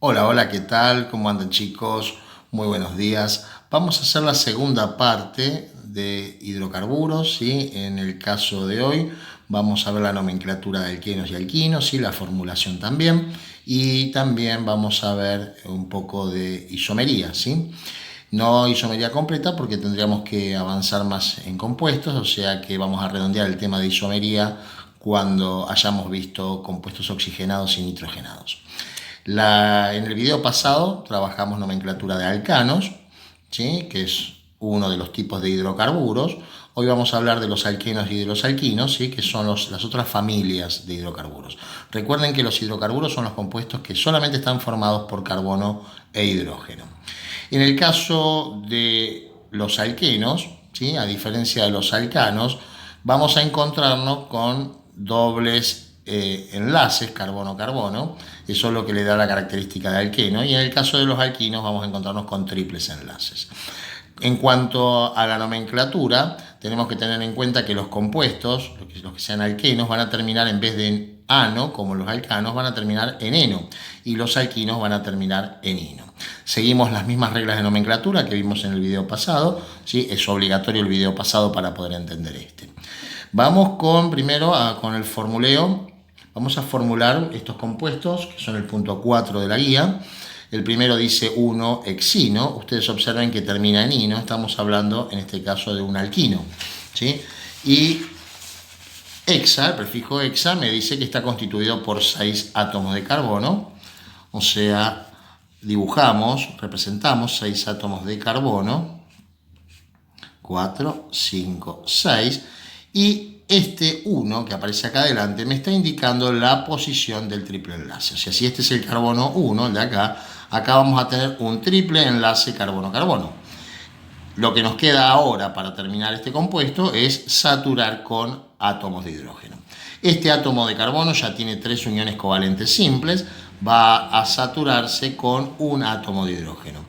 Hola, hola, ¿qué tal? ¿Cómo andan, chicos? Muy buenos días. Vamos a hacer la segunda parte de hidrocarburos, ¿sí? En el caso de hoy vamos a ver la nomenclatura de alquenos y alquinos, y la formulación también. Y también vamos a ver un poco de isomería, ¿sí? No isomería completa porque tendríamos que avanzar más en compuestos, o sea que vamos a redondear el tema de isomería cuando hayamos visto compuestos oxigenados y nitrogenados. En el video pasado trabajamos nomenclatura de alcanos, ¿sí? Que es uno de los tipos de hidrocarburos. Hoy vamos a hablar de los alquenos y de los alquinos, ¿sí? Que son las otras familias de hidrocarburos. Recuerden que los hidrocarburos son los compuestos que solamente están formados por carbono e hidrógeno. En el caso de los alquenos, ¿sí? A diferencia de los alcanos, vamos a encontrarnos con dobles enlaces carbono-carbono. Eso es lo que le da la característica de alqueno, y en el caso de los alquinos vamos a encontrarnos con triples enlaces. En cuanto a la nomenclatura, tenemos que tener en cuenta que los compuestos, los que sean alquenos, van a terminar en vez de en ano, como los alcanos, van a terminar en eno, y los alquinos van a terminar en ino. Seguimos las mismas reglas de nomenclatura que vimos en el video pasado, ¿sí? Es obligatorio el video pasado para poder entender este. Vamos primero con el formuleo. Vamos a formular estos compuestos, que son el punto 4 de la guía. El primero dice 1-hexino. Ustedes observen que termina en ino. Estamos hablando, en este caso, de un alquino, ¿sí? Y hexa, el prefijo hexa, me dice que está constituido por 6 átomos de carbono. O sea, representamos 6 átomos de carbono. 4, 5, 6. Y este 1 que aparece acá adelante me está indicando la posición del triple enlace. O sea, si este es el carbono 1, el de acá vamos a tener un triple enlace carbono-carbono. Lo que nos queda ahora para terminar este compuesto es saturar con átomos de hidrógeno. Este átomo de carbono ya tiene 3 uniones covalentes simples, va a saturarse con un átomo de hidrógeno.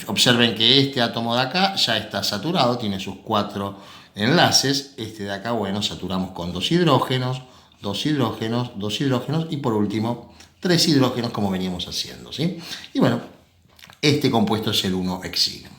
Observen que este átomo de acá ya está saturado, tiene sus 4 enlaces. Este de acá, bueno, saturamos con 2 hidrógenos, 2 hidrógenos, 2 hidrógenos y por último 3 hidrógenos, como veníamos haciendo, ¿sí? Y bueno, este compuesto es el 1-hexino.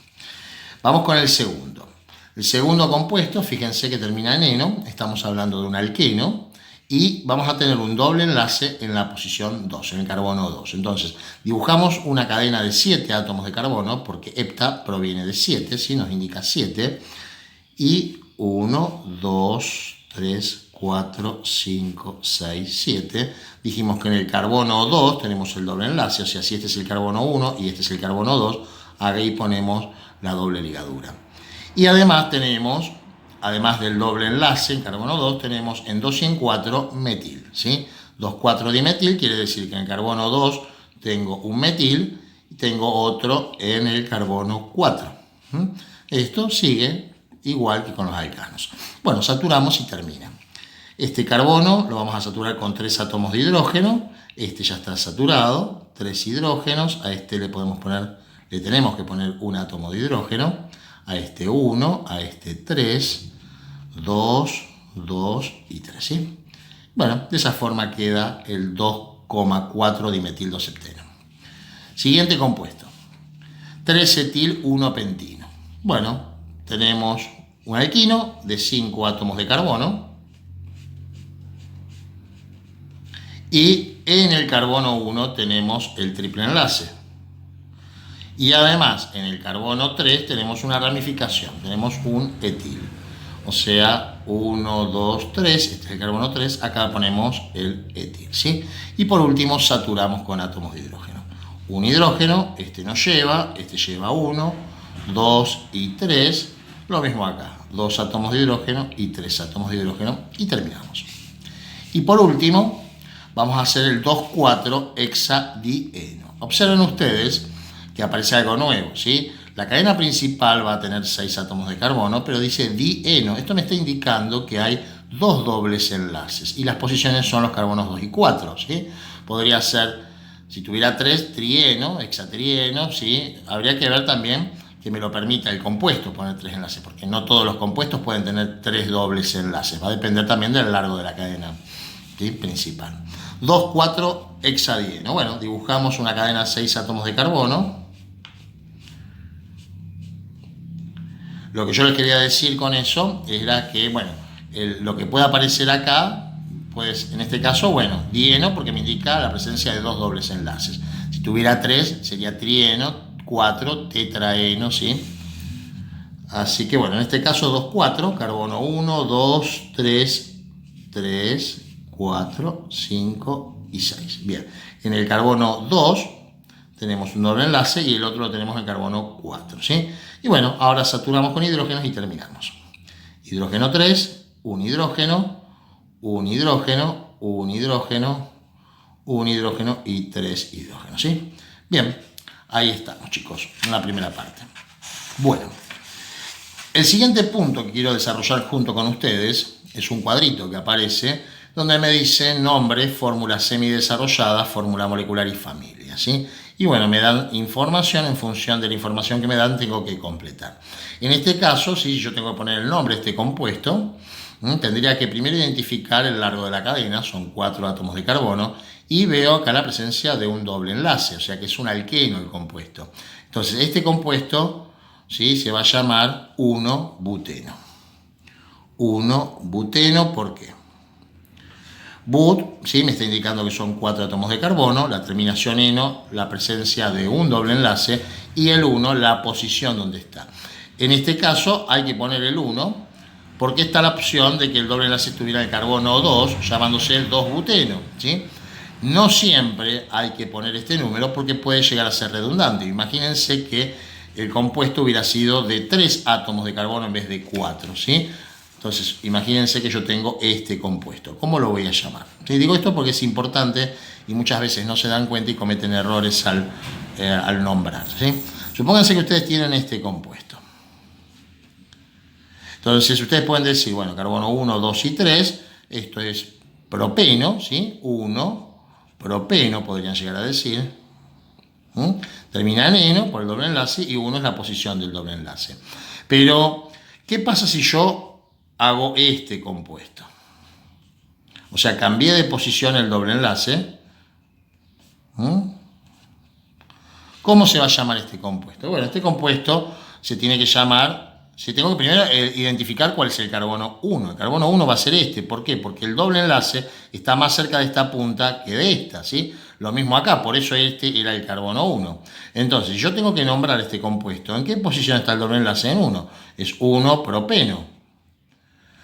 Vamos con el segundo. El segundo compuesto, fíjense que termina en eno, estamos hablando de un alqueno, y vamos a tener un doble enlace en la posición 2, en el carbono 2. Entonces, dibujamos una cadena de 7 átomos de carbono, porque hepta proviene de 7, ¿sí? Nos indica 7, y 1, 2, 3, 4, 5, 6, 7. Dijimos que en el carbono 2 tenemos el doble enlace, o sea, si este es el carbono 1 y este es el carbono 2, ahí ponemos la doble ligadura. Y además tenemos, además del doble enlace en carbono 2, tenemos en 2 y en 4 metil, ¿sí? 2,4-dimetil quiere decir que en el carbono 2 tengo un metil y tengo otro en el carbono 4. Esto sigue igual que con los alcanos. Bueno, saturamos y termina. Este carbono lo vamos a saturar con 3 átomos de hidrógeno. Este ya está saturado, 3 hidrógenos. A este le tenemos que poner un átomo de hidrógeno. A este 1, a este 3, 2, 2 y 3, ¿sí? Bueno, de esa forma queda el 2,4-dimetil-2-septeno. Siguiente compuesto, 3-etil-1-pentino. Bueno, tenemos un alquino de 5 átomos de carbono, y en el carbono 1 tenemos el triple enlace. Y además, en el carbono 3 tenemos una ramificación, tenemos un etil. O sea, 1, 2, 3, este es el carbono 3, acá ponemos el etil, ¿sí? Y por último, saturamos con átomos de hidrógeno. Un hidrógeno, este no lleva, este lleva 1, 2 y 3. Lo mismo acá, 2 átomos de hidrógeno y 3 átomos de hidrógeno, y terminamos. Y por último, vamos a hacer el 2,4-hexadieno. Observen ustedes que aparece algo nuevo, ¿sí? La cadena principal va a tener 6 átomos de carbono, pero dice dieno. Esto me está indicando que hay 2 dobles enlaces, y las posiciones son los carbonos 2 y 4, ¿sí? Podría ser, si tuviera 3, trieno, hexatrieno, ¿sí? Habría que ver también que me lo permita el compuesto poner 3 enlaces, porque no todos los compuestos pueden tener 3 dobles enlaces. Va a depender también del largo de la cadena, ¿sí? Principal. 2,4 hexadieno. Bueno, dibujamos una cadena de 6 átomos de carbono. Lo que yo les quería decir con eso era que, bueno, lo que puede aparecer acá, pues en este caso, bueno, dieno, porque me indica la presencia de 2 dobles enlaces. Si tuviera 3, sería trieno, 4, tetraeno, ¿sí? Así que, bueno, en este caso 2, 4, carbono 1, 2, 3, 4, 5 y 6. Bien, en el carbono 2 tenemos un doble enlace y el otro lo tenemos en carbono 4, ¿sí? Y bueno, ahora saturamos con hidrógenos y terminamos. Hidrógeno 3, un hidrógeno, un hidrógeno, un hidrógeno, un hidrógeno y 3 hidrógenos, ¿sí? Bien, ahí estamos, chicos, en la primera parte. Bueno, el siguiente punto que quiero desarrollar junto con ustedes es un cuadrito que aparece donde me dice nombre, fórmula semidesarrollada, fórmula molecular y familia, ¿sí? Y bueno, me dan información, en función de la información que me dan tengo que completar. En este caso, si yo tengo que poner el nombre de este compuesto, tendría que primero identificar el largo de la cadena, son 4 átomos de carbono, y veo acá la presencia de un doble enlace, o sea que es un alqueno el compuesto. Entonces este compuesto, ¿sí?, se va a llamar 1-buteno. 1-buteno, ¿por qué? But, ¿sí?, me está indicando que son 4 átomos de carbono, la terminación eno, la presencia de un doble enlace, y el 1, la posición donde está. En este caso hay que poner el 1, porque está la opción de que el doble enlace estuviera en el carbono 2, llamándose el 2-buteno, ¿sí? No siempre hay que poner este número porque puede llegar a ser redundante. Imagínense que el compuesto hubiera sido de 3 átomos de carbono en vez de 4, ¿sí? Entonces, imagínense que yo tengo este compuesto. ¿Cómo lo voy a llamar? ¿Sí? Digo esto porque es importante y muchas veces no se dan cuenta y cometen errores al nombrar, ¿sí? Supónganse que ustedes tienen este compuesto. Entonces, ustedes pueden decir, bueno, carbono 1, 2 y 3, esto es propeno, ¿sí? 1, propeno podrían llegar a decir. Termina en eno por el doble enlace y 1 es la posición del doble enlace. Pero, ¿qué pasa si yo hago este compuesto? O sea, cambié de posición el doble enlace. ¿Cómo se va a llamar este compuesto? Bueno, este compuesto se tiene que llamar... tengo que primero identificar cuál es el carbono 1. El carbono 1 va a ser este. ¿Por qué? Porque el doble enlace está más cerca de esta punta que de esta, ¿sí? Lo mismo acá, por eso este era el carbono 1. Entonces, yo tengo que nombrar este compuesto. ¿En qué posición está el doble enlace en 1? Es 1-propeno.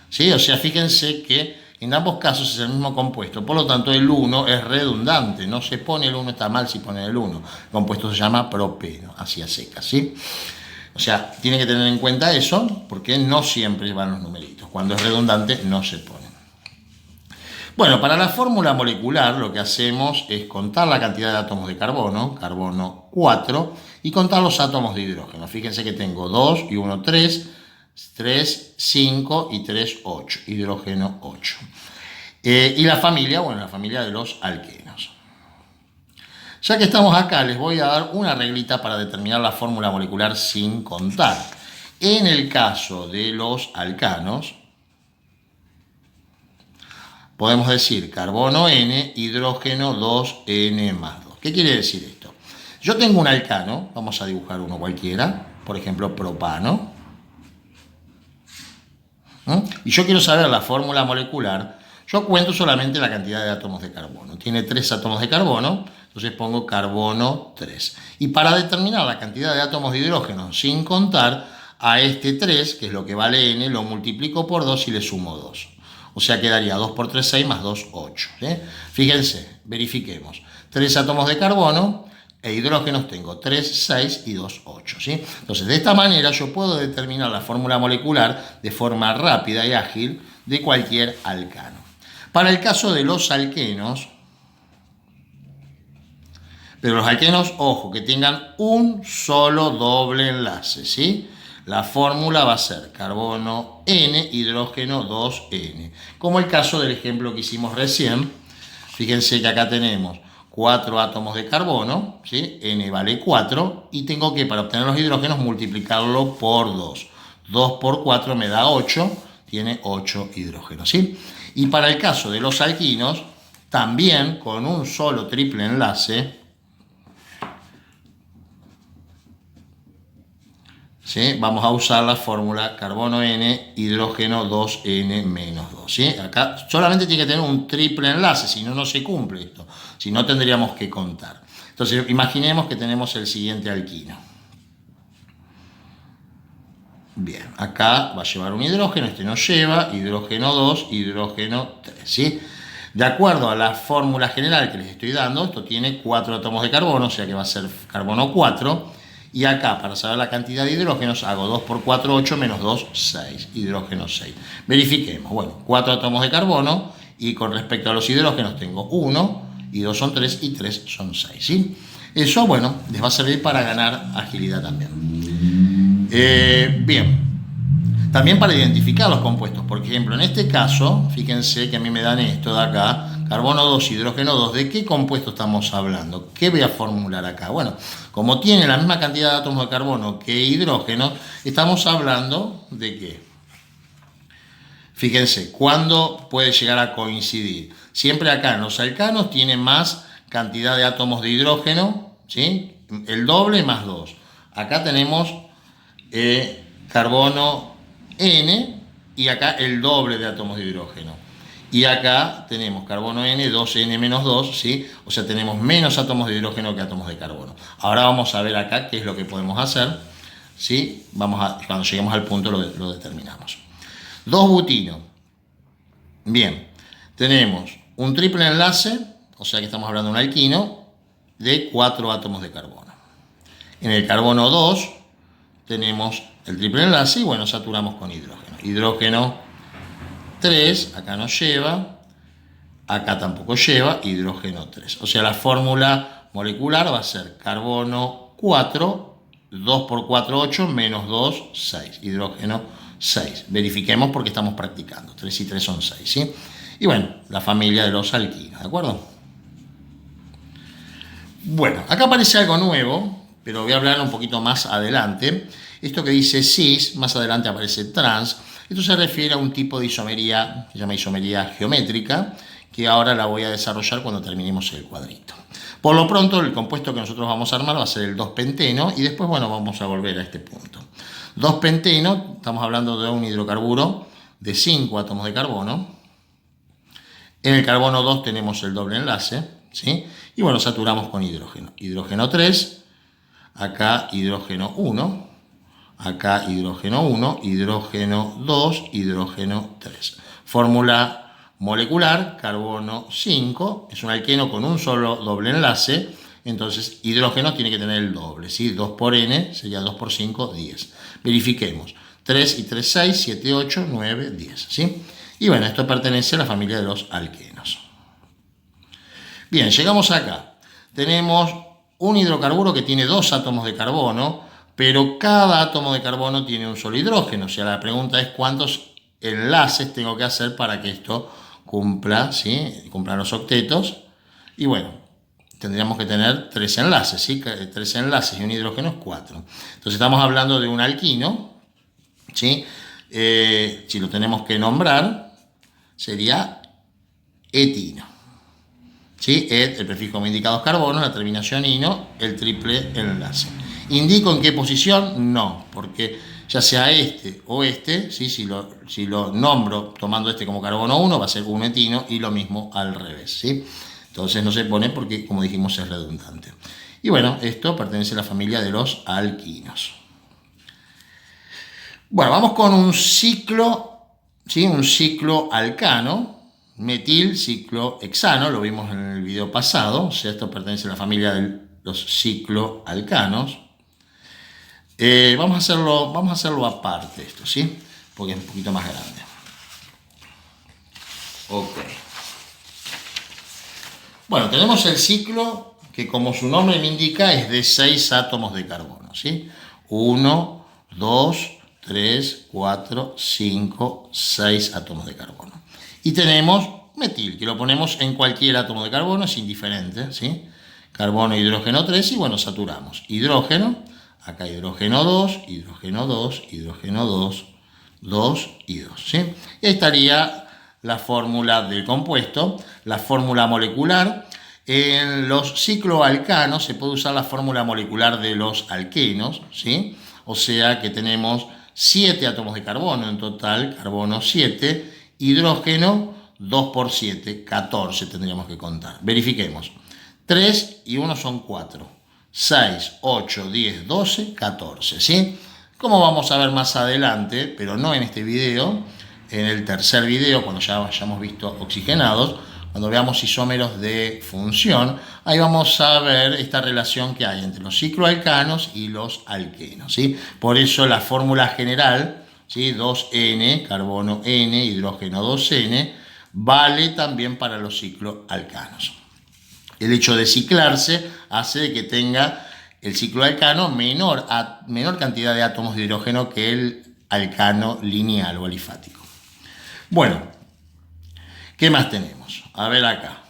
¿Sí? O sea, fíjense que en ambos casos es el mismo compuesto. Por lo tanto, el 1 es redundante. No se pone el 1, está mal si pone el 1. El compuesto se llama propeno, así a secas, ¿sí? O sea, tienen que tener en cuenta eso, porque no siempre van los numeritos. Cuando es redundante, no se ponen. Bueno, para la fórmula molecular lo que hacemos es contar la cantidad de átomos de carbono, carbono 4, y contar los átomos de hidrógeno. Fíjense que tengo 2 y 1, 3, 3, 5 y 3, 8, hidrógeno 8. Y la familia, bueno, la familia de los alquenos. Ya que estamos acá, les voy a dar una reglita para determinar la fórmula molecular sin contar. En el caso de los alcanos, podemos decir carbono N, hidrógeno 2N más 2. ¿Qué quiere decir esto? Yo tengo un alcano, vamos a dibujar uno cualquiera, por ejemplo propano, y yo quiero saber la fórmula molecular. Yo cuento solamente la cantidad de átomos de carbono. Tiene 3 átomos de carbono, entonces pongo carbono 3. Y para determinar la cantidad de átomos de hidrógeno sin contar, a este 3, que es lo que vale N, lo multiplico por 2 y le sumo 2. O sea, quedaría 2 por 3, 6 más 2, 8. Fíjense, verifiquemos. 3 átomos de carbono e hidrógenos tengo 3, 6 y 2, 8. ¿Sí? Entonces, de esta manera yo puedo determinar la fórmula molecular de forma rápida y ágil de cualquier alcano. Para el caso de los alquenos, pero los alquenos, ojo, que tengan un solo doble enlace, ¿sí? La fórmula va a ser carbono N, hidrógeno 2N. Como el caso del ejemplo que hicimos recién. Fíjense que acá tenemos 4 átomos de carbono, ¿sí? N vale 4, y tengo que, para obtener los hidrógenos, multiplicarlo por 2. 2 por 4 me da 8, tiene 8 hidrógenos, ¿sí? Y para el caso de los alquinos, también con un solo triple enlace, ¿sí? Vamos a usar la fórmula carbono N, hidrógeno 2N menos 2. ¿Sí? Acá solamente tiene que tener un triple enlace, si no, no se cumple esto. Si no, tendríamos que contar. Entonces, imaginemos que tenemos el siguiente alquino. Bien, acá va a llevar un hidrógeno, este no lleva, hidrógeno 2, hidrógeno 3, ¿sí? De acuerdo a la fórmula general que les estoy dando, esto tiene 4 átomos de carbono, o sea que va a ser carbono 4. Y acá, para saber la cantidad de hidrógenos, hago 2 por 4, 8, menos 2, 6, hidrógeno 6. Verifiquemos, bueno, 4 átomos de carbono, y con respecto a los hidrógenos tengo 1, y 2 son 3, y 3 son 6, ¿sí? Eso, bueno, les va a servir para ganar agilidad también. Bien, también para identificar los compuestos. Por ejemplo, en este caso, fíjense que a mí me dan esto de acá, carbono 2, hidrógeno 2. ¿De qué compuesto estamos hablando? ¿Qué voy a formular acá? Bueno, como tiene la misma cantidad de átomos de carbono que hidrógeno, estamos hablando de qué. Fíjense, ¿cuándo puede llegar a coincidir? Siempre acá en los alcanos tiene más cantidad de átomos de hidrógeno, ¿sí? El doble más 2. Acá tenemos carbono N y acá el doble de átomos de hidrógeno. Y acá tenemos carbono N, 2N menos 2, ¿sí? O sea, tenemos menos átomos de hidrógeno que átomos de carbono. Ahora vamos a ver acá qué es lo que podemos hacer, ¿sí? Cuando lleguemos al punto lo determinamos. 2-butino. Bien, tenemos un triple enlace, o sea que estamos hablando de un alquino, de 4 átomos de carbono. En el carbono 2 tenemos el triple enlace y bueno, saturamos con hidrógeno. Hidrógeno 3, acá no lleva, acá tampoco lleva, hidrógeno 3. O sea, la fórmula molecular va a ser carbono 4, 2 por 4, 8, menos 2, 6. Hidrógeno 6. Verifiquemos porque estamos practicando. 3 y 3 son 6, ¿sí? Y bueno, la familia de los alquinos, ¿de acuerdo? Bueno, acá aparece algo nuevo, pero voy a hablar un poquito más adelante. Esto que dice cis, más adelante aparece trans. Esto se refiere a un tipo de isomería, se llama isomería geométrica, que ahora la voy a desarrollar cuando terminemos el cuadrito. Por lo pronto, el compuesto que nosotros vamos a armar va a ser el 2-penteno y después, bueno, vamos a volver a este punto. 2-penteno, estamos hablando de un hidrocarburo de 5 átomos de carbono. En el carbono 2 tenemos el doble enlace, ¿sí? Y bueno, saturamos con hidrógeno. Hidrógeno 3, acá hidrógeno 1, acá hidrógeno 1, hidrógeno 2, hidrógeno 3. Fórmula molecular, carbono 5, es un alqueno con un solo doble enlace, entonces hidrógeno tiene que tener el doble, ¿sí? 2 por N sería 2 por 5, 10. Verifiquemos, 3 y 3, 6, 7, 8, 9, 10, ¿sí? Y bueno, esto pertenece a la familia de los alquenos. Bien, llegamos acá. Tenemos un hidrocarburo que tiene 2 átomos de carbono, pero cada átomo de carbono tiene un solo hidrógeno. O sea, la pregunta es cuántos enlaces tengo que hacer para que esto cumpla, ¿sí? Cumplan los octetos. Y bueno, tendríamos que tener 3 enlaces, ¿sí? 3 enlaces y un hidrógeno es 4. Entonces estamos hablando de un alquino, ¿sí? Si lo tenemos que nombrar, sería etino. ¿Sí? Et, el prefijo me indica 2 carbonos, la terminación ino, el triple enlace. ¿Indico en qué posición? No, porque ya sea este o este, ¿sí? si lo nombro tomando este como carbono 1, va a ser un etino y lo mismo al revés, ¿sí? Entonces no se pone porque, como dijimos, es redundante. Y bueno, esto pertenece a la familia de los alquinos. Bueno, vamos con un ciclo, ¿sí? Un ciclo alcano. Metil ciclohexano, lo vimos en el video pasado, o sea, esto pertenece a la familia de los cicloalcanos. Vamos a hacerlo aparte esto, ¿sí? Porque es un poquito más grande. Ok. Bueno, tenemos el ciclo que, como su nombre me indica, es de 6 átomos de carbono, ¿sí? 1, 2, 3, 4, 5, 6 átomos de carbono. Y tenemos metil, que lo ponemos en cualquier átomo de carbono, es indiferente, ¿sí? Carbono, hidrógeno 3 y bueno, saturamos. Hidrógeno, acá hidrógeno 2, hidrógeno 2, hidrógeno 2, 2 y 2, ¿sí? Y ahí estaría la fórmula del compuesto, la fórmula molecular. En los cicloalcanos se puede usar la fórmula molecular de los alquenos, ¿sí? O sea que tenemos 7 átomos de carbono en total, carbono 7, hidrógeno 2 por 7, 14 tendríamos que contar. Verifiquemos. 3 y 1 son 4. 6, 8, 10, 12, 14, ¿sí? Como vamos a ver más adelante, pero no en este video, en el tercer video, cuando ya hayamos visto oxigenados, cuando veamos isómeros de función, ahí vamos a ver esta relación que hay entre los cicloalcanos y los alquenos, ¿sí? Por eso la fórmula general, ¿sí? 2N, carbono N, hidrógeno 2N, vale también para los cicloalcanos. El hecho de ciclarse hace de que tenga el cicloalcano menor cantidad de átomos de hidrógeno que el alcano lineal o alifático. Bueno, ¿qué más tenemos? A ver acá.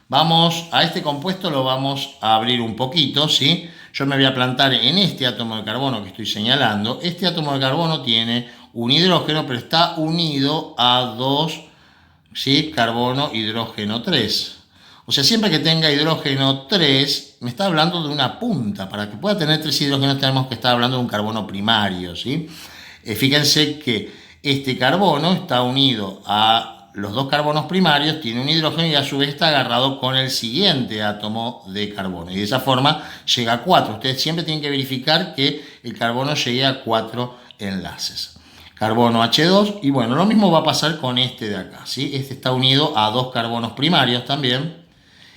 Vamos a este compuesto, lo vamos a abrir un poquito, ¿sí? Yo me voy a plantar en este átomo de carbono que estoy señalando. Este átomo de carbono tiene un hidrógeno, pero está unido a dos, ¿sí? Carbono, hidrógeno 3. O sea, siempre que tenga hidrógeno 3, me está hablando de una punta. Para que pueda tener 3 hidrógenos tenemos que estar hablando de un carbono primario, ¿sí? Fíjense que este carbono está unido a los dos carbonos primarios, tiene un hidrógeno y a su vez está agarrado con el siguiente átomo de carbono. Y de esa forma llega a 4. Ustedes siempre tienen que verificar que el carbono llegue a 4 enlaces. Carbono H2, y bueno, lo mismo va a pasar con este de acá, ¿sí? Este está unido a dos carbonos primarios también.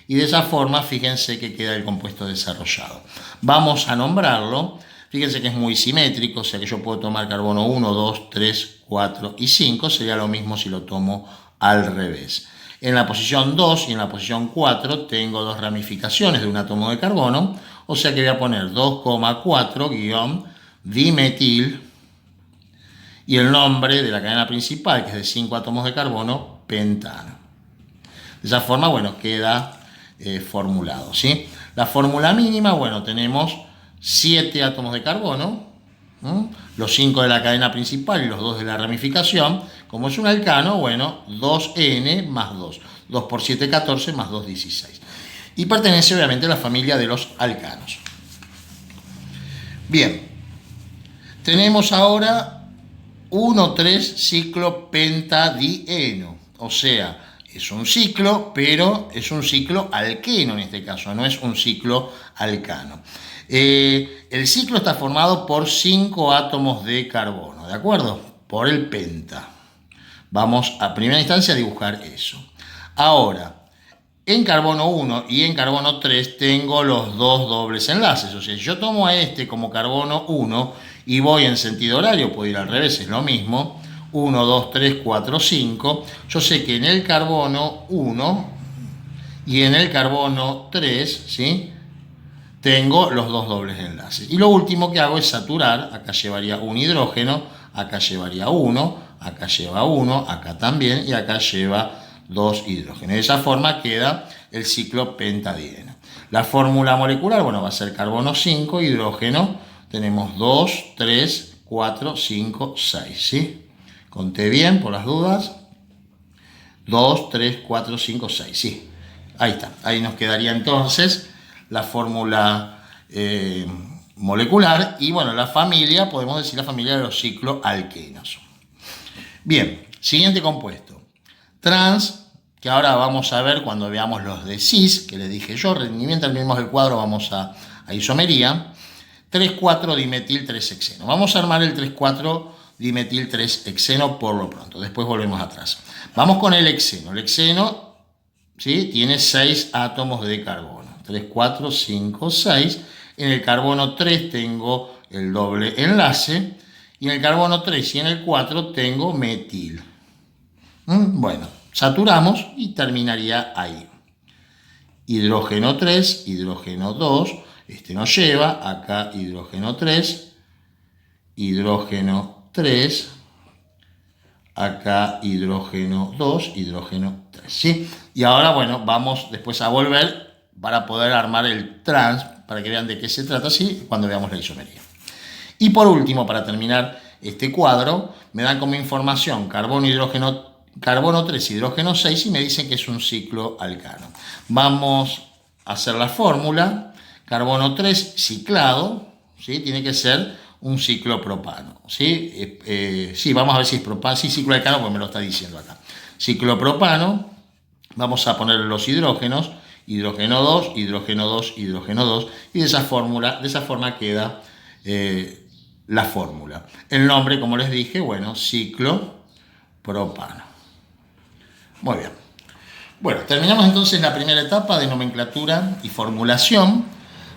Y de esa forma, fíjense que queda el compuesto desarrollado. Vamos a nombrarlo. Fíjense que es muy simétrico, o sea que yo puedo tomar carbono 1, 2, 3, 4 y 5. Sería lo mismo si lo tomo al revés. En la posición 2 y en la posición 4 tengo dos ramificaciones de un átomo de carbono, o sea que voy a poner 2,4 dimetil y el nombre de la cadena principal, que es de 5 átomos de carbono, pentano. De esa forma, bueno, queda formulado, ¿sí? La fórmula mínima, bueno, tenemos 7 átomos de carbono, los 5 de la cadena principal y los 2 de la ramificación. Como es un alcano, bueno, 2N más 2. 2 por 7, 14, más 2, 16. Y pertenece obviamente a la familia de los alcanos. Bien, tenemos ahora 1,3 ciclopentadieno. O sea, es un ciclo, pero es un ciclo alqueno en este caso, no es un ciclo alcano. El ciclo está formado por 5 átomos de carbono, ¿de acuerdo? Por el penta. Vamos a primera instancia a dibujar eso. Ahora, en carbono 1 y en carbono 3 tengo los dos dobles enlaces. O sea, si yo tomo a este como carbono 1 y voy en sentido horario, puedo ir al revés, es lo mismo. 1, 2, 3, 4, 5. Yo sé que en el carbono 1 y en el carbono 3, ¿sí?, tengo los dos dobles enlaces. Y lo último que hago es saturar. Acá llevaría un hidrógeno, acá llevaría uno, acá lleva uno, acá también, y acá lleva dos hidrógenos. De esa forma queda el ciclo pentadieno. La fórmula molecular, bueno, va a ser carbono 5, hidrógeno. Tenemos 2, 3, 4, 5, 6, ¿sí? Conté bien por las dudas. 2, 3, 4, 5, 6, sí. Ahí está. Ahí nos quedaría entonces la fórmula molecular y, bueno, la familia, podemos decir la familia de los cicloalquenos. Bien, siguiente compuesto. Trans, que ahora vamos a ver cuando veamos los de cis, que les dije yo, mientras vemos el cuadro vamos a isomería. 3,4-dimetil-3-hexeno. Vamos a armar el 3,4-dimetil-3-hexeno por lo pronto, después volvemos atrás. Vamos con el hexeno. El hexeno, ¿sí?, tiene 6 átomos de carbono. 3, 4, 5, 6. En el carbono 3 tengo el doble enlace. Y en el carbono 3 y en el 4 tengo metil. Bueno, saturamos y terminaría ahí. Hidrógeno 3, hidrógeno 2. Este nos lleva. Acá hidrógeno 3. Hidrógeno 3. Acá hidrógeno 2, hidrógeno 3. ¿Sí? Y ahora, bueno, vamos después a volver para poder armar el trans, para que vean de qué se trata, ¿sí?, cuando veamos la isomería. Y por último, para terminar este cuadro, me dan como información carbono, hidrógeno carbono 3, hidrógeno 6 y me dicen que es un ciclo alcano. Vamos a hacer la fórmula. Carbono 3 ciclado, ¿sí? Tiene que ser un ciclo propano, ¿sí? Sí, vamos a ver si es propano, sí, ciclo alcano, porque me lo está diciendo acá. Ciclo propano, vamos a poner los hidrógenos, hidrógeno 2, hidrógeno 2, hidrógeno 2, y de esa forma queda la fórmula. El nombre, como les dije, bueno, ciclo propano. Muy bien. Bueno, terminamos entonces la primera etapa de nomenclatura y formulación.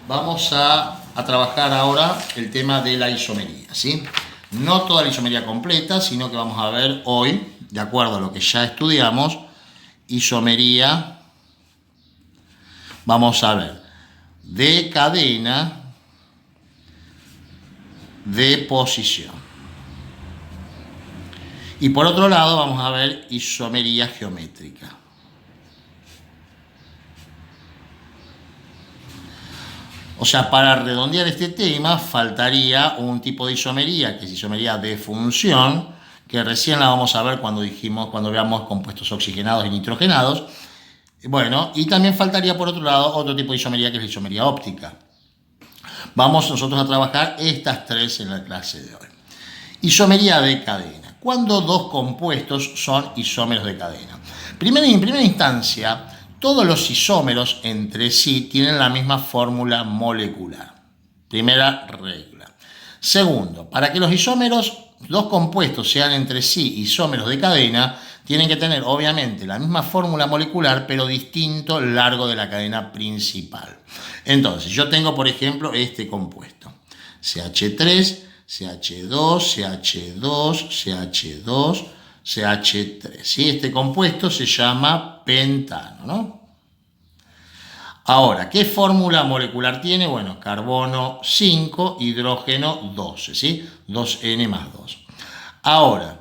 Vamos a trabajar ahora el tema de la isomería, ¿sí? No toda la isomería completa, sino que vamos a ver hoy, de acuerdo a lo que ya estudiamos, isomería, vamos a ver, de cadena, de posición. Y por otro lado vamos a ver isomería geométrica. O sea, para redondear este tema faltaría un tipo de isomería, que es isomería de función, que recién la vamos a ver cuando veamos compuestos oxigenados y nitrogenados. Bueno, y también faltaría por otro lado otro tipo de isomería, que es la isomería óptica. Vamos nosotros a trabajar estas tres en la clase de hoy. Isomería de cadena. ¿Cuándo dos compuestos son isómeros de cadena? En primera instancia, todos los isómeros entre sí tienen la misma fórmula molecular. Primera regla. Segundo, para que los isómeros, dos compuestos sean entre sí isómeros de cadena, tienen que tener obviamente la misma fórmula molecular, pero distinto largo de la cadena principal. Entonces, yo tengo, por ejemplo, este compuesto. CH3, CH2, CH2, CH2, CH3. ¿Sí? Este compuesto se llama pentano, ¿no? Ahora, ¿qué fórmula molecular tiene? Bueno, carbono 5, hidrógeno 12, ¿sí? 2N más 2. Ahora,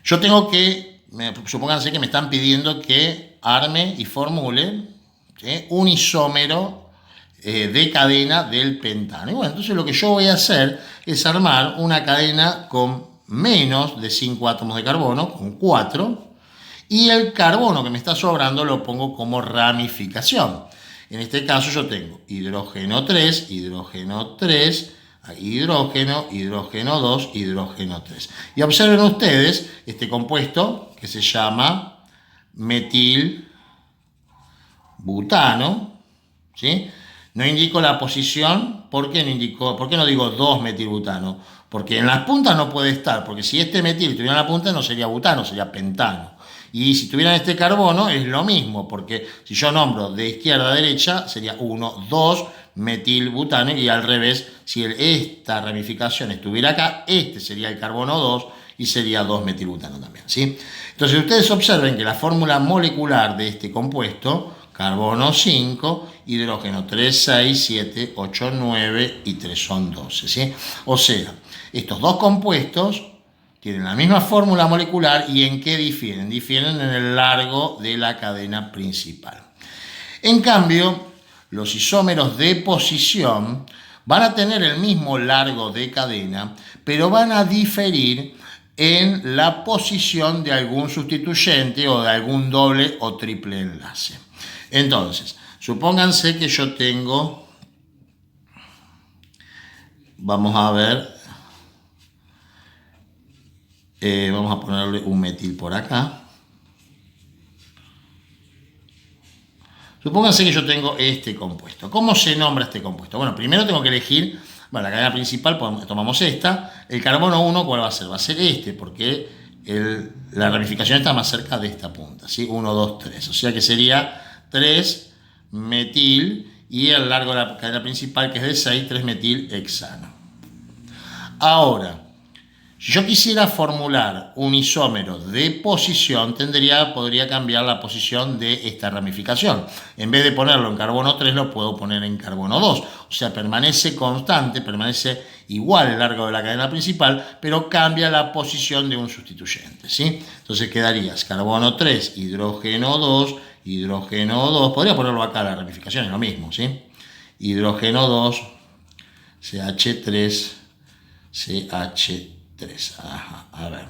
yo tengo que, supónganse que me están pidiendo que arme y formule, ¿sí?, un isómero de cadena del pentano. Y bueno, entonces lo que yo voy a hacer es armar una cadena con menos de 5 átomos de carbono, con 4, y el carbono que me está sobrando lo pongo como ramificación. En este caso yo tengo hidrógeno 3, hidrógeno 3, hidrógeno, hidrógeno 2, hidrógeno 3. Y observen ustedes este compuesto que se llama metilbutano, ¿sí? No indico la posición. ¿Por qué no digo 2-metilbutano? Porque en las puntas no puede estar, porque si este metil tuviera en la punta no sería butano, sería pentano. Y si tuvieran este carbono es lo mismo, porque si yo nombro de izquierda a derecha sería 1, 2 metilbutano, y al revés, si esta ramificación estuviera acá, este sería el carbono 2 y sería 2 metilbutano también, ¿sí? Entonces ustedes observen que la fórmula molecular de este compuesto, carbono 5, hidrógeno 3, 6, 7, 8, 9 y 3 son 12, ¿sí? O sea, estos dos compuestos tienen la misma fórmula molecular. ¿Y en qué difieren? Difieren en el largo de la cadena principal. En cambio, los isómeros de posición van a tener el mismo largo de cadena, pero van a diferir en la posición de algún sustituyente o de algún doble o triple enlace. Entonces, supónganse que yo tengo, vamos a ver, vamos a ponerle un metil por acá. Supónganse que yo tengo este compuesto. ¿Cómo se nombra este compuesto? Bueno, primero tengo que elegir, bueno, la cadena principal, tomamos esta. El carbono 1, ¿cuál va a ser? Va a ser este, porque la ramificación está más cerca de esta punta, ¿sí? 1, 2, 3. O sea que sería 3 metil, y el largo de la cadena principal, que es de 6, 3 metil hexano. Ahora, si yo quisiera formular un isómero de posición, podría cambiar la posición de esta ramificación. En vez de ponerlo en carbono 3, lo puedo poner en carbono 2. O sea, permanece constante, permanece igual el largo de la cadena principal, pero cambia la posición de un sustituyente, ¿sí? Entonces quedarías carbono 3, hidrógeno 2, hidrógeno 2. Podría ponerlo acá, la ramificación es lo mismo, ¿sí? Hidrógeno 2, CH3, CH3. Ajá, a ver.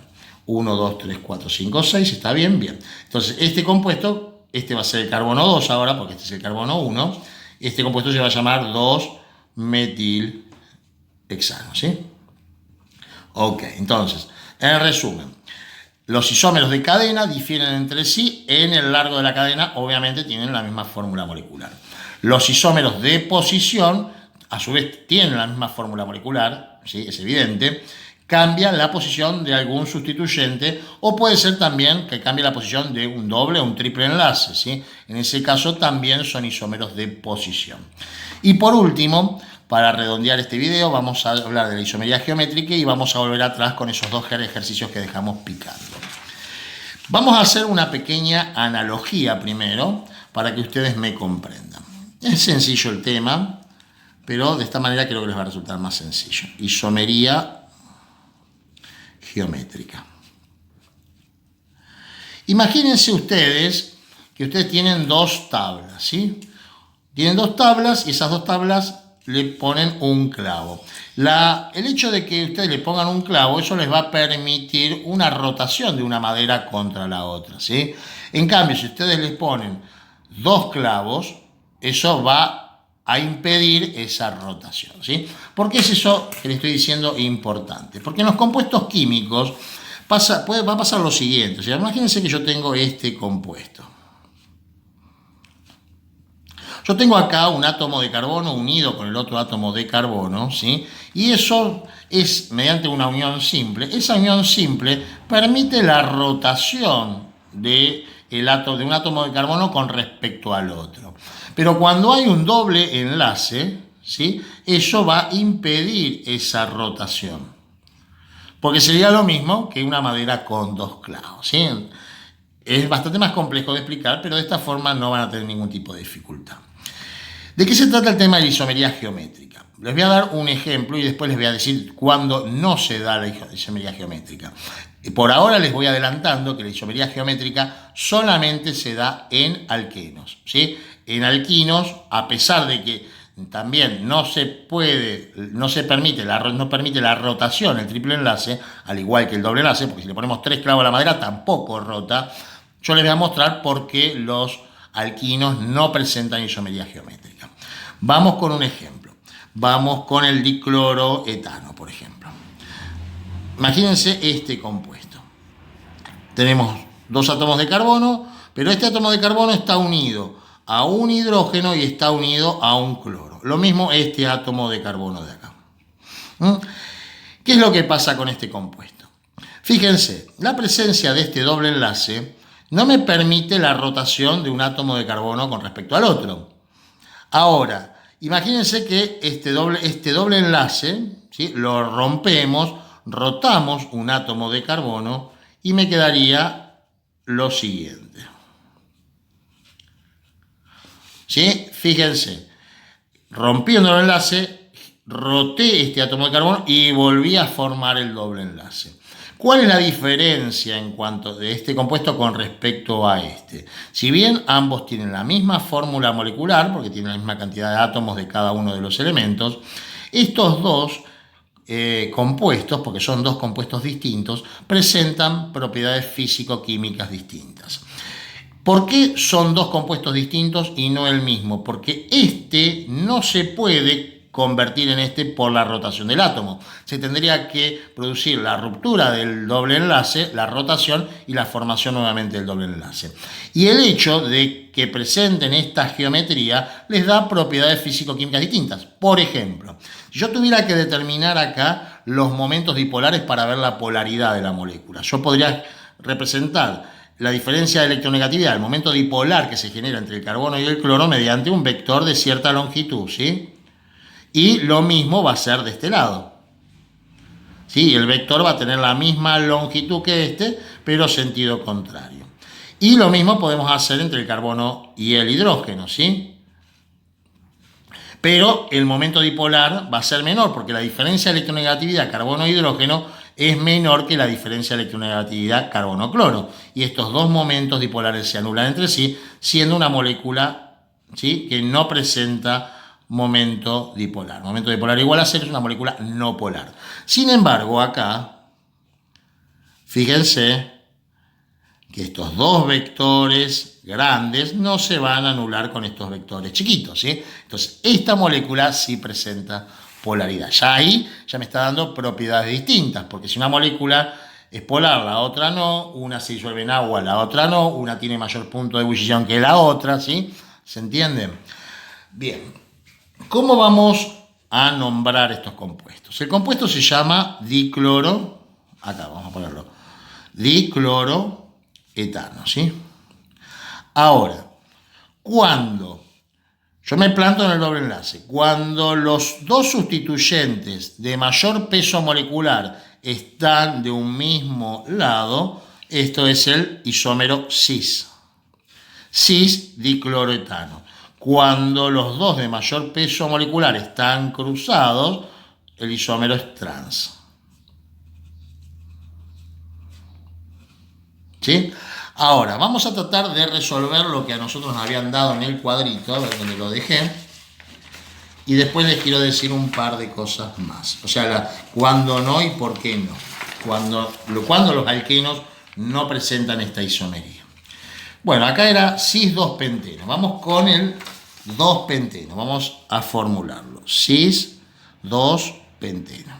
1, 2, 3, 4, 5, 6. ¿Está bien? Bien. Entonces, este compuesto, este va a ser el carbono 2 ahora, porque este es el carbono 1. Este compuesto se va a llamar 2-metilhexano, ¿sí? Ok, entonces, en resumen, los isómeros de cadena difieren entre sí en el largo de la cadena, obviamente tienen la misma fórmula molecular. Los isómeros de posición, a su vez, tienen la misma fórmula molecular, ¿sí? Es evidente. Cambia la posición de algún sustituyente, o puede ser también que cambie la posición de un doble o un triple enlace, ¿sí? En ese caso también son isómeros de posición. Y por último, para redondear este video, vamos a hablar de la isomería geométrica y vamos a volver atrás con esos dos ejercicios que dejamos picando. Vamos a hacer una pequeña analogía primero para que ustedes me comprendan. Es sencillo el tema, pero de esta manera creo que les va a resultar más sencillo. Isomería geométrica. Imagínense ustedes que ustedes tienen dos tablas, ¿sí? Tienen dos tablas y esas dos tablas le ponen un clavo. El hecho de que ustedes le pongan un clavo, eso les va a permitir una rotación de una madera contra la otra, ¿sí? En cambio, si ustedes les ponen dos clavos, eso va a impedir esa rotación, ¿sí? ¿Por qué es eso que les estoy diciendo importante? Porque en los compuestos químicos va a pasar lo siguiente. O sea, imagínense que yo tengo este compuesto. Yo tengo acá un átomo de carbono unido con el otro átomo de carbono, ¿sí? Y eso es mediante una unión simple. Esa unión simple permite la rotación de un átomo de carbono con respecto al otro. Pero cuando hay un doble enlace, ¿sí? Eso va a impedir esa rotación. Porque sería lo mismo que una madera con dos clavos, ¿sí? Es bastante más complejo de explicar, pero de esta forma no van a tener ningún tipo de dificultad. ¿De qué se trata el tema de la isomería geométrica? Les voy a dar un ejemplo y después les voy a decir cuándo no se da la isomería geométrica. Por ahora les voy adelantando que la isomería geométrica solamente se da en alquenos, ¿sí? En alquinos, a pesar de que también no permite la rotación, el triple enlace, al igual que el doble enlace, porque si le ponemos 3 clavos a la madera tampoco rota. Yo les voy a mostrar por qué los alquinos no presentan isomería geométrica. Vamos con un ejemplo. Vamos con el dicloroetano, por ejemplo. Imagínense este compuesto. Tenemos dos átomos de carbono, pero este átomo de carbono está unido a un hidrógeno y está unido a un cloro. Lo mismo este átomo de carbono de acá. ¿Qué es lo que pasa con este compuesto? Fíjense, la presencia de este doble enlace no me permite la rotación de un átomo de carbono con respecto al otro. Ahora, imagínense que este doble enlace, ¿sí? Lo rompemos, rotamos un átomo de carbono y me quedaría lo siguiente. ¿Sí? Fíjense, rompiendo el enlace, roté este átomo de carbono y volví a formar el doble enlace. ¿Cuál es la diferencia en cuanto de este compuesto con respecto a este? Si bien ambos tienen la misma fórmula molecular, porque tienen la misma cantidad de átomos de cada uno de los elementos, estos dos compuestos, porque son dos compuestos distintos, presentan propiedades físico-químicas distintas. ¿Por qué son dos compuestos distintos y no el mismo? Porque este no se puede convertir en este por la rotación del átomo. Se tendría que producir la ruptura del doble enlace, la rotación y la formación nuevamente del doble enlace. Y el hecho de que presenten esta geometría les da propiedades físico-químicas distintas. Por ejemplo, si yo tuviera que determinar acá los momentos dipolares para ver la polaridad de la molécula, yo podría representar la diferencia de electronegatividad, el momento dipolar que se genera entre el carbono y el cloro mediante un vector de cierta longitud, ¿sí? Y lo mismo va a ser de este lado. ¿Sí? El vector va a tener la misma longitud que este, pero sentido contrario. Y lo mismo podemos hacer entre el carbono y el hidrógeno, ¿sí? Pero el momento dipolar va a ser menor, porque la diferencia de electronegatividad carbono-hidrógeno es menor que la diferencia de electronegatividad carbono-cloro. Y estos dos momentos dipolares se anulan entre sí, siendo una molécula, ¿sí?, que no presenta momento dipolar. Momento dipolar igual a 0 es una molécula no polar. Sin embargo, acá, Fíjense que estos dos vectores grandes no se van a anular con estos vectores chiquitos, ¿sí? Entonces, esta molécula sí presenta polaridad. Ya ahí ya me está dando propiedades distintas, porque si una molécula es polar, la otra no, una se disuelve en agua, la otra no, una tiene mayor punto de ebullición que la otra, ¿sí? ¿Se entiende? Bien, ¿cómo vamos a nombrar estos compuestos? El compuesto se llama dicloro, acá vamos a ponerlo, dicloroetano, ¿sí? Ahora, cuando yo me planto en el doble enlace, cuando los dos sustituyentes de mayor peso molecular están de un mismo lado, esto es el isómero cis, cis-dicloroetano. Cuando los dos de mayor peso molecular están cruzados, el isómero es trans. ¿Sí? Ahora, vamos a tratar de resolver lo que a nosotros nos habían dado en el cuadrito, a ver dónde lo dejé. Y después les quiero decir un par de cosas más. O sea, cuándo no y por qué no. Cuando los alquenos no presentan esta isomería. Bueno, acá era cis-2-penteno. Vamos con el 2-penteno. Vamos a formularlo. Cis-2-penteno.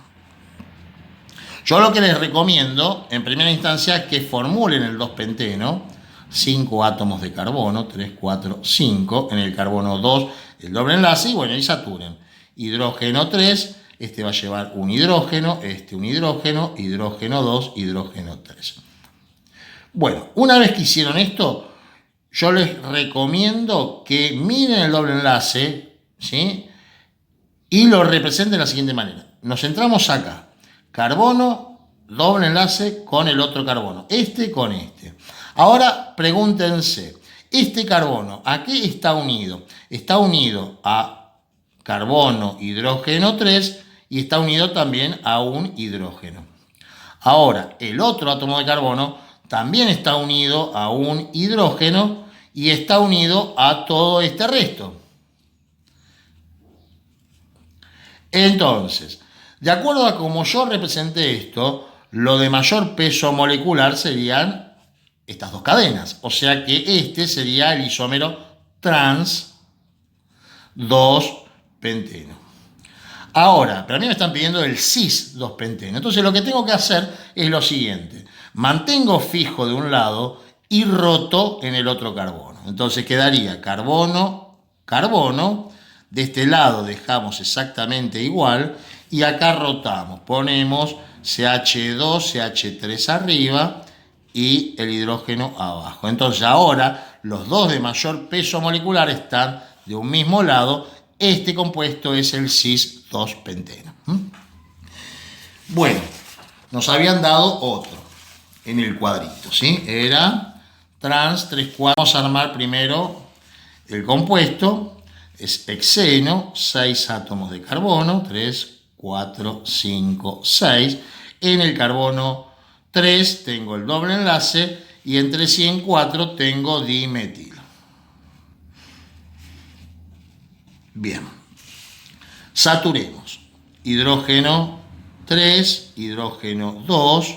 Yo lo que les recomiendo, en primera instancia, es que formulen el 2-penteno. 5 átomos de carbono, 3, 4, 5. En el carbono 2, el doble enlace. Y bueno, y saturen. Hidrógeno 3, este va a llevar un hidrógeno, este un hidrógeno, hidrógeno 2, hidrógeno 3. Bueno, una vez que hicieron esto, yo les recomiendo que miren el doble enlace, ¿sí? Y lo representen de la siguiente manera. Nos centramos acá. Carbono, doble enlace con el otro carbono. Este con este. Ahora pregúntense, ¿este carbono a qué está unido? Está unido a carbono, hidrógeno 3 y está unido también a un hidrógeno. Ahora, el otro átomo de carbono también está unido a un hidrógeno y está unido a todo este resto. Entonces, de acuerdo a cómo yo representé esto, lo de mayor peso molecular serían estas dos cadenas. O sea que este sería el isómero trans 2-penteno. Ahora, pero a mí me están pidiendo el cis 2-penteno. Entonces lo que tengo que hacer es lo siguiente. Mantengo fijo de un lado y roto en el otro carbono. Entonces quedaría carbono, carbono. De este lado dejamos exactamente igual y acá rotamos. Ponemos CH2, CH3 arriba y el hidrógeno abajo. Entonces ahora los dos de mayor peso molecular están de un mismo lado. Este compuesto es el cis-2-penteno. Bueno, nos habían dado otro en el cuadrito, ¿sí? Era trans 3,4. Vamos a armar primero el compuesto. Es hexeno, 6 átomos de carbono, 3, 4, 5, 6. En el carbono 3 tengo el doble enlace y entre 3 y en 4 tengo dimetil. Bien, saturemos. Hidrógeno 3, hidrógeno 2,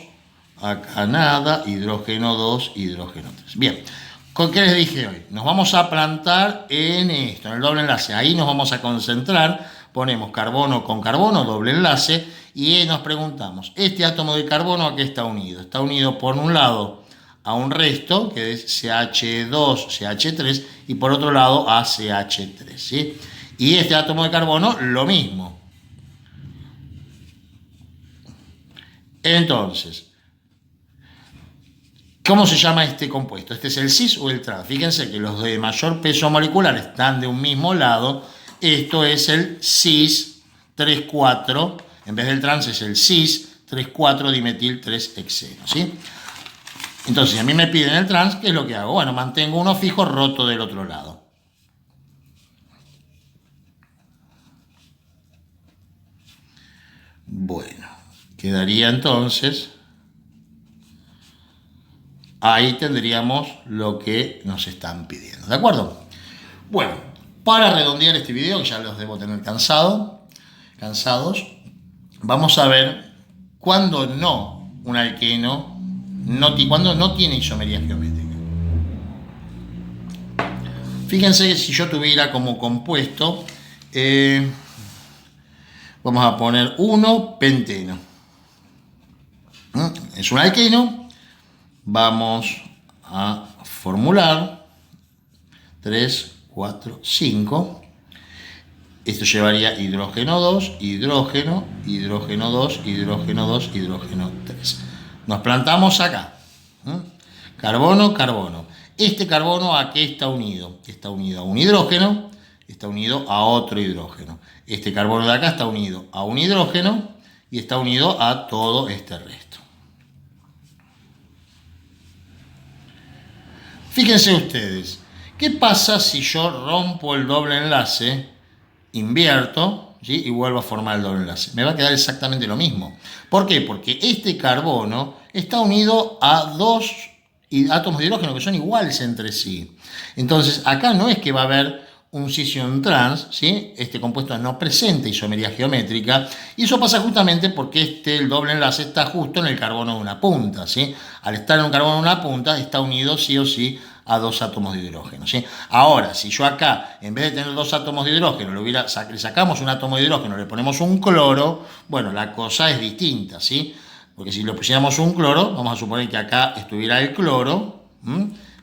acá nada, hidrógeno 2, hidrógeno 3. Bien. ¿Con qué les dije hoy? Nos vamos a plantar en esto, en el doble enlace. Ahí nos vamos a concentrar. Ponemos carbono con carbono, doble enlace. Y nos preguntamos, ¿este átomo de carbono a qué está unido? Está unido por un lado a un resto, que es CH2, CH3, y por otro lado a CH3, ¿sí? Y este átomo de carbono, lo mismo. Entonces, ¿cómo se llama este compuesto? ¿Este es el cis o el trans? Fíjense que los de mayor peso molecular están de un mismo lado. Esto es el cis 3,4. En vez del trans es el cis 3,4 dimetil 3-hexeno, ¿sí? Entonces, a mí me piden el trans, ¿qué es lo que hago? Bueno, mantengo uno fijo, roto del otro lado. Bueno, quedaría entonces... Ahí tendríamos lo que nos están pidiendo, ¿de acuerdo? Bueno, para redondear este video, que ya los debo tener cansados, vamos a ver cuándo no un alqueno cuando no tiene isomería geométrica. Fíjense que si yo tuviera como compuesto, vamos a poner 1 penteno. Es un alqueno. Vamos a formular 3, 4, 5. Esto llevaría hidrógeno 2, hidrógeno, hidrógeno 2, hidrógeno 2, hidrógeno 3. Nos plantamos acá. Carbono, carbono. Este carbono, ¿a qué está unido? Está unido a un hidrógeno, está unido a otro hidrógeno. Este carbono de acá está unido a un hidrógeno y está unido a todo este resto. Fíjense ustedes, ¿qué pasa si yo rompo el doble enlace, invierto, ¿sí? Y vuelvo a formar el doble enlace? Me va a quedar exactamente lo mismo. ¿Por qué? Porque este carbono está unido a dos átomos de hidrógeno que son iguales entre sí. Entonces, acá no es que va a haber un cis y un trans, ¿sí? Este compuesto no presenta isomería geométrica, y eso pasa justamente porque el doble enlace está justo en el carbono de una punta, ¿sí? Al estar en un carbono de una punta, está unido sí o sí a dos átomos de hidrógeno, ¿sí? Ahora, si yo acá, en vez de tener dos átomos de hidrógeno, le sacamos un átomo de hidrógeno, le ponemos un cloro, bueno, la cosa es distinta, ¿sí? Porque si le pusiéramos un cloro, vamos a suponer que acá estuviera el cloro,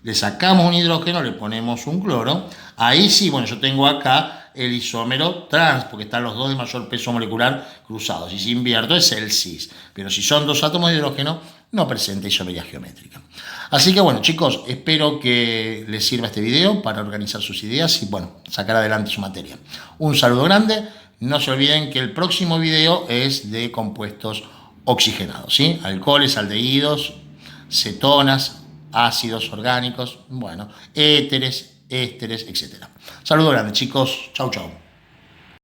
le sacamos un hidrógeno, le ponemos un cloro, ahí sí, bueno, yo tengo acá el isómero trans, porque están los dos de mayor peso molecular cruzados, y si invierto es el cis, pero si son dos átomos de hidrógeno, no presenta isomería geométrica. Así que bueno, chicos, espero que les sirva este video para organizar sus ideas y bueno, sacar adelante su materia. Un saludo grande, no se olviden que el próximo video es de compuestos oxigenados, ¿sí? Alcoholes, aldehídos, cetonas, ácidos orgánicos, bueno, éteres, ésteres, etc. Saludos grandes, chicos. Chau, chau.